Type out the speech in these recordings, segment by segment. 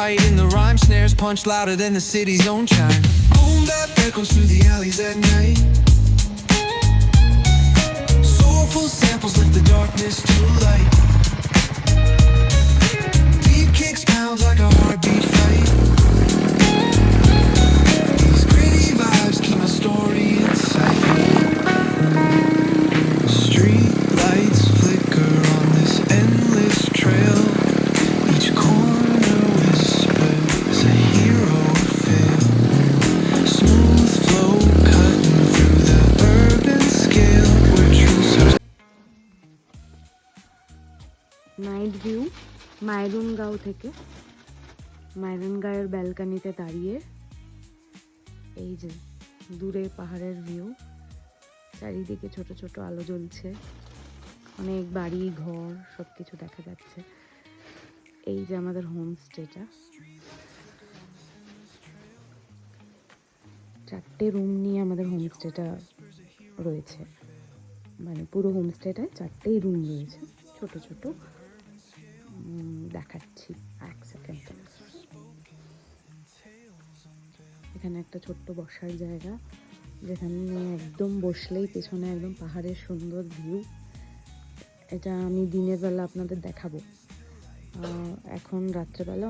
right in the rhyme. Snares punch louder than the city's own chime. Boom that echoes through the alleys at night. Soulful samples lift the darkness to light. Beat kicks pounds like a heartbeat fight. These gritty vibes keep my story in sight. Street lights flicker on this endless trail. Each corner whispers a hero feel. Smooth flow cutting through the urban scale where truths are. Night view Mairun গাঁও থেকে। মাইরুন গাঁয়ের ব্যালকানিতে দাঁড়িয়ে এই যে দূরে পাহাড়ের view, চারিদিকে ছোট ছোট আলো জ্বলছে, অনেক বাড়ি ঘর সব কিছু দেখা যাচ্ছে। এই যে আমাদের হোমস্টেটা, 4টে রুম নিয়ে আমাদের হোমস্টেটা রয়েছে। মানে পুরো হোমস্টেটায় 4টেই রুম রয়েছে, ছোট ছোট। দেখাচ্ছি এক সেকেন্ড। এখানে একটা ছোট্ট বসার জায়গা, যেখানে একদম বসলেই পেছনে একদম পাহাড়ের সুন্দর ভিউ। এটা আমি দিনের বেলা আপনাদের দেখাবো, এখন রাত্রেবেলা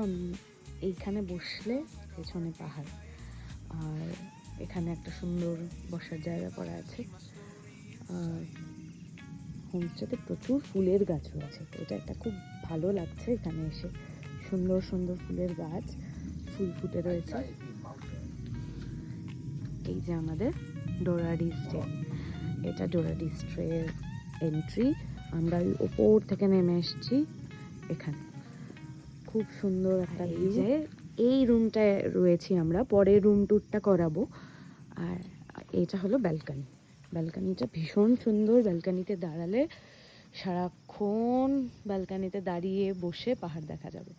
এইখানে বসলে পেছনে পাহাড়। আর এখানে একটা সুন্দর বসার জায়গা করা আছে। আর হোমস্টেতে প্রচুর ফুলের গাছ রয়েছে, এটা একটা খুব ভালো লাগছে এখানে এসে। সুন্দর সুন্দর ফুলের গাছ, ফুল ফুটে রয়েছে। এই যে আমাদের ডোরাডি স্টে, এটা ডোরাডি স্টের এন্ট্রি। আমরা ওই ওপর থেকে নেমে এসেছি এখানে। খুব সুন্দর একটা ভিউ। এই রুমটায় রয়েছি আমরা, পরে রুম ট্যুরটা করাবো। আর এটা হলো ব্যালকানি। ব্যালকানিটা ভীষণ সুন্দর। ব্যালকানিতে দাঁড়ালে সারাক্ষণ ব্যালকানিতে দাঁড়িয়ে বসে পাহাড় দেখা যাবে।